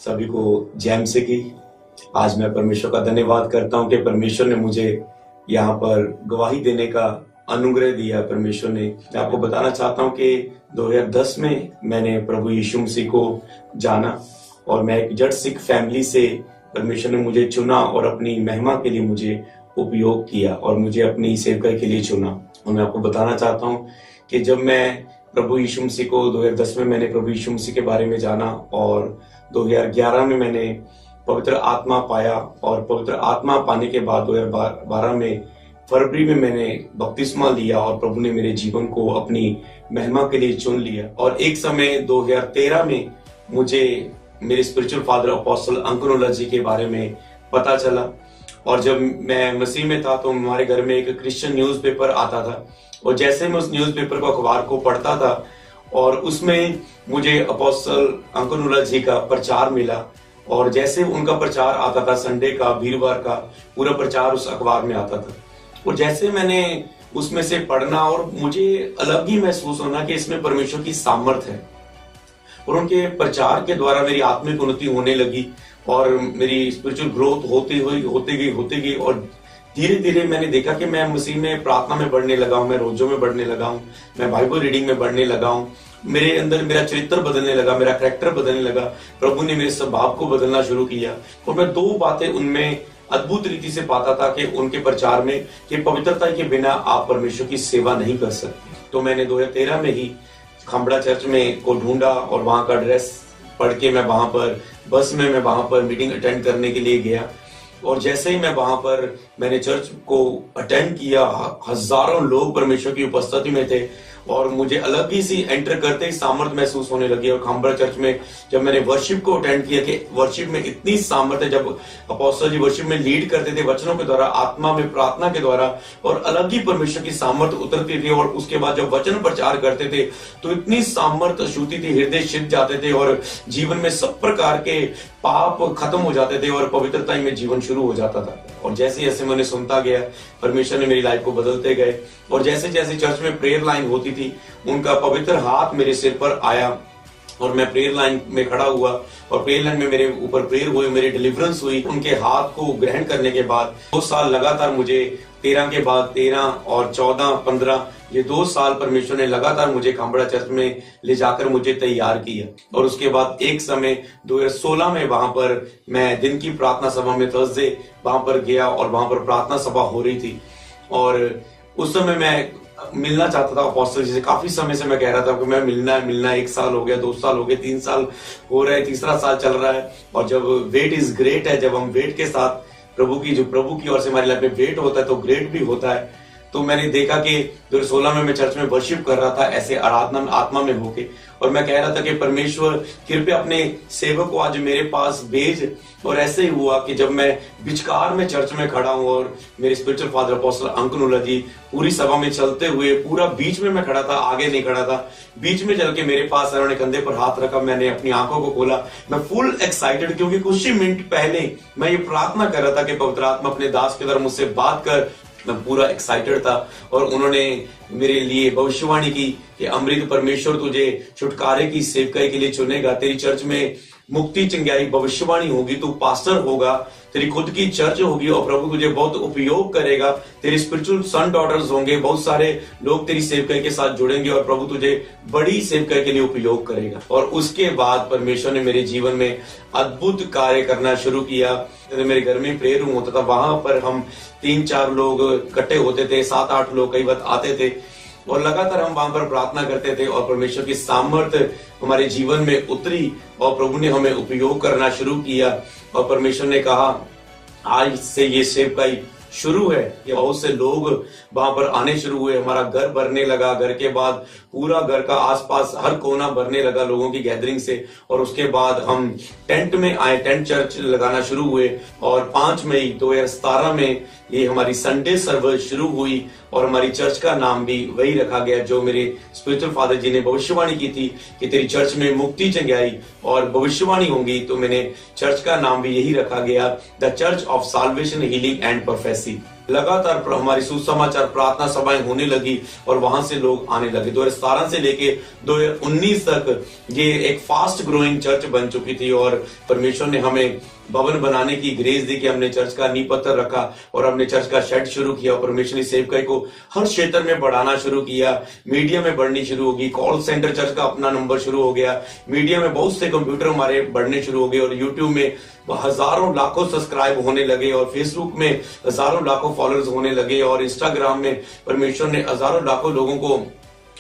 सभी को जय मसीह की। आज मैं परमेश्वर का धन्यवाद करता हूं कि परमेश्वर ने मुझे यहाँ पर गवाही देने का अनुग्रह दिया। परमेश्वर ने, मैं आपको बताना चाहता हूं कि 2010 में मैंने प्रभु यीशु मसीह को जाना और मैं एक जट सिख फैमिली से परमेश्वर ने मुझे चुना और अपनी महिमा के लिए मुझे उपयोग किया और मुझे अपनी सेवकाई के लिए चुना। और मैं आपको बताना चाहता हूं कि जब मैं प्रभु यीशु मसीह को 2010 में मैंने प्रभु यीशु मसीह के बारे में जाना और 2011 में मैंने पवित्र आत्मा पाया और पवित्र आत्मा पाने के बाद 2012 में फरवरी में मैंने बपतिस्मा लिया और प्रभु ने मेरे जीवन को अपनी महिमा के लिए चुन लिया। और एक समय 2013 में मुझे मेरे स्पिरिचुअल फादर अपोस्टल अंकुर जी के बारे में पता चला। और जब मैं मसीह में था तो हमारे घर में एक क्रिश्चियन न्यूज़पेपर आता था और जैसे मैं उस न्यूज़पेपर को अखबार को पढ़ता था और उसमें मुझे अपोस्टल अंकुर जी का प्रचार मिला और जैसे उनका प्रचार आता था संडे का, वीरवार का पूरा प्रचार उस अखबार में आता था और जैसे मैंने उसमें से पढ़ना और मुझे अलग ही महसूस होना कि इसमें परमेश्वर की सामर्थ है और उनके प्रचार के द्वारा मेरी आत्मिक उन्नति होने लगी और मेरी स्पिरिचुअल ग्रोथ होती गई और धीरे धीरे मैंने देखा कि मैं मसीह में प्रार्थना में बढ़ने लगा हूँ, मैं रोजों में बढ़ने लगा हूँ, मैं बाइबल रीडिंग में बढ़ने लगा हूँ, मेरे अंदर मेरा चरित्र बदलने लगा, मेरा कैरेक्टर बदलने लगा, प्रभु ने मेरे स्वभाव को बदलना शुरू किया। और मैं दो बातें उनमें अद्भुत रीति से पाता था कि उनके प्रचार में कि पवित्रता के बिना आप परमेश्वर की सेवा नहीं कर सकते। तो मैंने 2013 में ही खामड़ा चर्च में को ढूंढा और वहां का एड्रेस पढ़ के मैं वहां पर बस में मैं वहां पर मीटिंग अटेंड करने के लिए गया और जैसे ही मैं वहां पर मैंने चर्च को अटेंड किया, हजारों लोग परमेश्वर की उपस्थिति में थे और मुझे अलग ही सी एंटर करते ही सामर्थ्य महसूस होने लगी। और खामड़ा चर्च में जब मैंने वर्शिप को अटेंड किया कि वर्शिप में इतनी सामर्थ्य, जब अपोस्टल जी वर्शिप में लीड करते थे वचनों के द्वारा, आत्मा में प्रार्थना के द्वारा और अलग ही परमेश्वर की सामर्थ्य उतरती थी और उसके बाद जब वचन प्रचार करते थे तो इतनी सामर्थ्य छूती थी, हृदय सिद्ध जाते थे और जीवन में सब प्रकार के पाप खत्म हो जाते थे और पवित्रता में जीवन शुरू हो जाता था। और जैसे जैसे मैंने सुनता गया परमेश्वर ने मेरी लाइफ को बदलते गए और जैसे जैसे चर्च में प्रेयर लाइन होती थी उनका पवित्र हाथ मेरे सिर पर आया और मैं प्रेयर लाइन में खड़ा हुआ और प्रेयर लाइन में मेरे ऊपर प्रेयर हुई, मेरी डिलीवरेंस हुई। उनके हाथ को ग्रहण करने के बाद 2 साल लगातार मुझे 13 के बाद 13 और 14, 15 ये 2 साल परमेश्वर ने लगातार मुझे खामड़ा चर्च में ले जाकर मुझे तैयार किया। और उसके बाद एक समय 2016 में वहां पर मैं दिन की प्रार्थना सभा में थर्सडे वहां पर गया और वहां पर प्रार्थना सभा हो रही थी और उस समय मैं मिलना चाहता था अपोस्टल जी से। काफी समय से मैं कह रहा था कि मैं मिलना है 1 साल हो गया, 2 साल हो गए, 3 साल हो रहे, तीसरा साल चल रहा है। और जब वेट इज ग्रेट है, जब हम वेट के साथ प्रभु की ओर से हमारी लाइफ में वेट होता है तो ग्रेट भी होता है। तो मैंने देखा कि 2016 में मैं चर्च में वर्शिप कर रहा था ऐसे आराधना में आत्मा में होके और मैं कह रहा था कि परमेश्वर कृपया अपने सेवक को आज मेरे पास भेज। और ऐसे ही हुआ कि जब मैं बिचकार में चर्च में खड़ा हूं और मेरे स्पिरिचुअल फादर अपोस्टल अंकुर जी पूरी सभा में चलते हुए पूरा बीच में मैं खड़ा था, आगे नहीं खड़ा था, बीच में चल के मेरे पास उन्होंने कंधे पर हाथ रखा, मैंने अपनी आंखों को खोला, मैं फुल एक्साइटेड क्योंकि कुछ ही मिनट पहले मैं ये प्रार्थना कर रहा था कि पवित्र आत्मा अपने दास के द्वारा मुझसे बात कर। मैं पूरा एक्साइटेड था और उन्होंने मेरे लिए भविष्यवाणी की कि अमृत परमेश्वर तुझे छुटकारे की सेवकाई के लिए चुनेगा, तेरी चर्च में मुक्ति चंगाई भविष्यवाणी होगी, तू पास्टर होगा, तेरी खुद की चर्च होगी और प्रभु तुझे बहुत उपयोग करेगा, तेरे स्पिरिचुअल सन डॉटर्स होंगे, बहुत सारे लोग तेरी सेवकाई के साथ जुड़ेंगे और प्रभु तुझे बड़ी सेवकाई के लिए उपयोग करेगा। और उसके बाद परमेश्वर ने मेरे जीवन में अद्भुत कार्य करना शुरू किया। मेरे घर में प्रेयर रूम होता था, वहां पर हम 3-4 लोग इकट्ठे होते थे, 7-8 लोग कई बार आते थे और लगातार हम वहां पर प्रार्थना करते थे और परमेश्वर की सामर्थ्य हमारे जीवन में उतरी और प्रभु ने हमें उपयोग करना शुरू किया। और परमेश्वर ने कहा आज से ये सेवकाई शुरू है। ये बहुत से लोग वहां पर आने शुरू हुए, हमारा घर भरने लगा, घर के बाद पूरा घर का आसपास हर कोना भरने लगा लोगों की गैदरिंग से। और उसके बाद हम टेंट में आए, टेंट चर्च लगाना शुरू हुए और 5 मई 2017 में ये हमारी संडे सर्विस शुरू हुई और हमारी चर्च का नाम भी वही रखा गया जो मेरे स्पिरिचुअल फादर जी ने भविष्यवाणी की थी कि तेरी चर्च में मुक्ति चंगाई और भविष्यवाणी होंगी। तो मैंने चर्च का नाम भी यही रखा गया, the church of solvation healing and prophecy. लगातार हमारी सुसमाचार प्रार्थना सभाएं होने लगी और वहां से लोग आने लगे। 2017 से लेके 2019 तक ये एक फास्ट ग्रोइंग चर्च बन चुकी थी और परमेश्वर ने हमें भवन बनाने की ग्रेस दी कि हमने चर्च का नींव पत्थर रखा और हमने चर्च का शेड शुरू किया और परमेश्वर ने सेवकाई को हर क्षेत्र में बढ़ाना शुरू किया। मीडिया में बढ़नी शुरू होगी, कॉल सेंटर चर्च का अपना नंबर शुरू हो गया, मीडिया में बहुत से कंप्यूटर हमारे बढ़ने शुरू हो गए और यूट्यूब में हजारों लाखों सब्सक्राइब होने लगे और फेसबुक में हजारों लाखों फॉलोअर्स होने लगे और इंस्टाग्राम में परमेश्वर ने हजारों लाखों लोगों को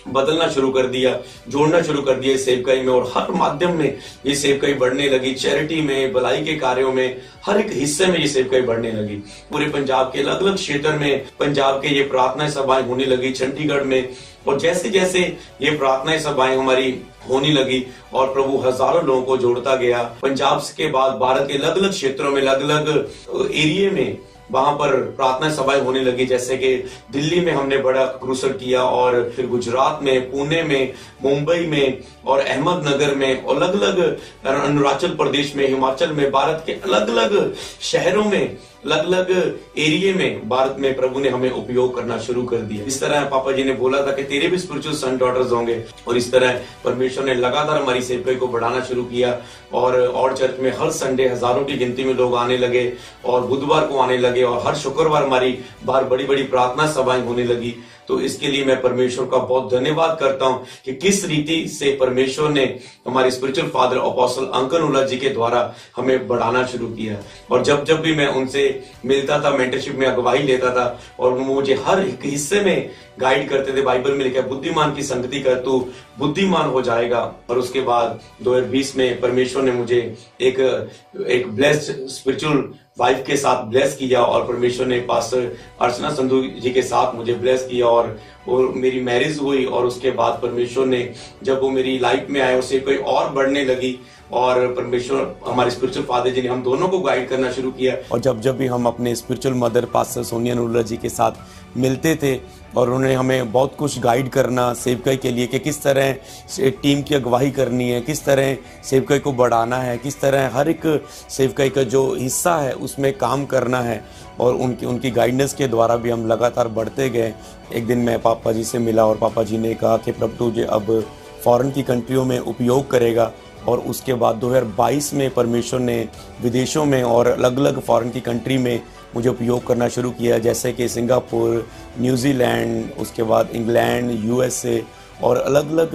बदलना शुरू कर दिया, जोड़ना शुरू कर दिया इस सेवकाई में और हर माध्यम में ये सेवकाई बढ़ने लगी। चैरिटी में, भलाई के कार्यों में, हर एक हिस्से में ये सेवकाई बढ़ने लगी। पूरे पंजाब के अलग अलग क्षेत्र में पंजाब के ये प्रार्थना सभाएं होने लगी, चंडीगढ़ में। और जैसे जैसे ये प्रार्थना सभाएं हमारी होने लगी और प्रभु हजारों लोगों को जोड़ता गया। पंजाब के बाद भारत के अलग अलग क्षेत्रों में, अलग अलग एरिया में वहां पर प्रार्थना सभाएं होने लगी। जैसे कि दिल्ली में हमने बड़ा क्रूसर किया और फिर गुजरात में, पुणे में, मुंबई में और अहमदनगर में, अलग अलग अरुणाचल प्रदेश में, हिमाचल में, भारत के अलग अलग शहरों में, अलग अलग एरिया में भारत में प्रभु ने हमें उपयोग करना शुरू कर दिया। इस तरह पापा जी ने बोला था कि तेरे भी स्पिरिचुअल सन डॉटर्स होंगे और इस तरह परमेश्वर ने लगातार हमारी सेवकाई को बढ़ाना शुरू किया और चर्च में हर संडे हजारों की गिनती में लोग आने लगे और बुधवार को आने लगे और हर शुक्रवार हमारी बाहर बड़ी बड़ी प्रार्थना सभाएं होने लगी। तो इसके लिए मैं परमेश्वर का बहुत धन्यवाद करता हूं कि किस रीति से परमेश्वर ने हमारे स्पिरिचुअल फादर अपोस्टल अंकल नूला जी के द्वारा हमें बढ़ाना शुरू किया। और जब जब भी मैं उनसे मिलता था, मेंटरशिप में अगुवाई लेता था और वो मुझे हर एक हिस्से में गाइड करते थे। बाइबल में लिखा है बुद्धिमान की संगति कर तू बुद्धिमान हो जाएगा। और उसके बाद 2020 में परमेश्वर ने मुझे एक ब्लेस्ड स्पिरिचुअल वाइफ के साथ ब्लेस किया और परमेश्वर ने पास्टर अर्चना संधू जी के साथ मुझे ब्लेस किया और मेरी मैरिज हुई। और उसके बाद परमेश्वर ने जब वो मेरी लाइफ में आए उससे कोई और बढ़ने लगी और परमेश्वर हमारे स्पिरिचुअल फादर जी ने हम दोनों को गाइड करना शुरू किया। और जब भी हम अपने स्पिरिचुअल मदर पास्टर सोनिया नूला जी के साथ मिलते थे और उन्होंने हमें बहुत कुछ गाइड करना सेवकाई के लिए कि किस तरह टीम की अगुवाई करनी है, किस तरह सेवकाई को बढ़ाना है, किस तरह हर एक सेवकाई का जो हिस्सा है उसमें काम करना है और उनकी गाइडेंस के द्वारा भी हम लगातार बढ़ते गए। एक दिन मैं पापा जी से मिला और पापा जी ने कहा कि प्रभु तुझे अब फॉरेन की कंट्रियों में उपयोग करेगा। और उसके बाद 2022 में परमेश्वर ने विदेशों में और अलग अलग फॉरेन की कंट्री में मुझे उपयोग करना शुरू किया, जैसे कि सिंगापुर, न्यूजीलैंड, उसके बाद इंग्लैंड, यूएसए और अलग अलग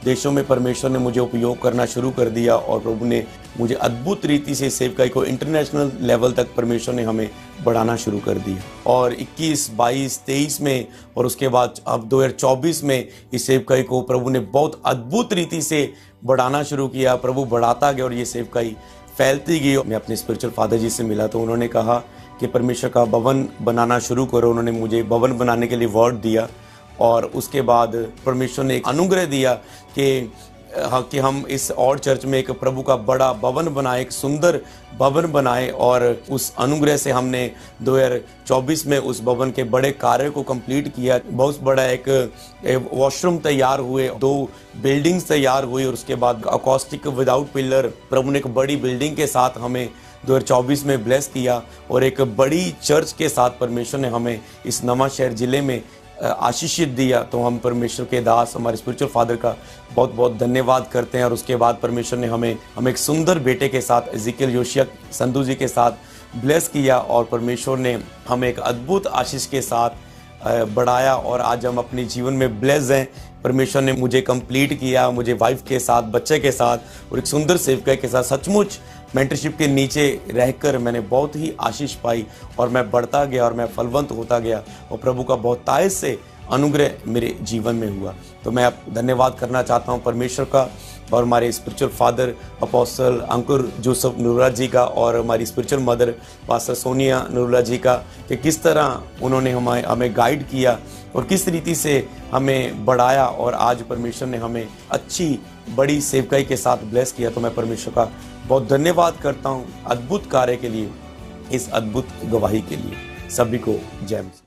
देशों में परमेश्वर ने मुझे उपयोग करना शुरू कर दिया। और प्रभु ने मुझे अद्भुत रीति से सेवकाई को इंटरनेशनल लेवल तक परमेश्वर ने हमें बढ़ाना शुरू कर दिया। और 21, 22, 23 में और उसके बाद अब 2024 में इस सेवकाई को प्रभु ने बहुत अद्भुत रीति से बढ़ाना शुरू किया। प्रभु बढ़ाता गया और ये सेवकाई फैलती गई। मैं अपने स्पिरिचुअल फादर जी से मिला तो उन्होंने कहा कि परमेश्वर का भवन बनाना शुरू करो। उन्होंने मुझे भवन बनाने के लिए वर्ड दिया और उसके बाद परमेश्वर ने एक अनुग्रह दिया कि हम इस और चर्च में एक प्रभु का बड़ा भवन बनाए, एक सुंदर भवन बनाए। और उस अनुग्रह से हमने 2024 में उस भवन के बड़े कार्य को कंप्लीट किया। बहुत बड़ा एक वॉशरूम तैयार हुए, 2 बिल्डिंग्स तैयार हुई और उसके बाद अकॉस्टिक विदाउट पिलर प्रभु ने एक बड़ी बिल्डिंग के साथ हमें 2024 में ब्लेस किया और एक बड़ी चर्च के साथ परमेश्वर ने हमें इस नवांशहर जिले में आशीषित दिया। तो हम परमेश्वर के दास हमारे स्पिरिचुअल फादर का बहुत बहुत धन्यवाद करते हैं। और उसके बाद परमेश्वर ने हमें एक सुंदर बेटे के साथ एजिकियल योशिया संधू जी के साथ ब्लेस किया और परमेश्वर ने हमें एक अद्भुत आशीष के साथ बढ़ाया और आज हम अपने जीवन में ब्लेस हैं। परमेश्वर ने मुझे कंप्लीट किया, मुझे वाइफ के साथ, बच्चे के साथ और एक सुंदर सेवकाई के साथ सचमुच मेंटरशिप के नीचे रहकर मैंने बहुत ही आशीष पाई और मैं बढ़ता गया और मैं फलवंत होता गया और प्रभु का बहुत तायत से अनुग्रह मेरे जीवन में हुआ। तो मैं अब धन्यवाद करना चाहता हूँ परमेश्वर का और हमारे स्पिरिचुअल फादर अपोस्टल अंकुर जोसेफ नूला जी का और हमारी स्पिरिचुअल मदर पास्टर सोनिया नूला जी का कि किस तरह उन्होंने हमें गाइड किया और किस रीति से हमें बढ़ाया और आज परमेश्वर ने हमें अच्छी बड़ी सेवकाई के साथ ब्लेस किया। तो मैं परमेश्वर का बहुत धन्यवाद करता हूँ अद्भुत कार्य के लिए, इस अद्भुत गवाही के लिए। सभी को जय मसीह।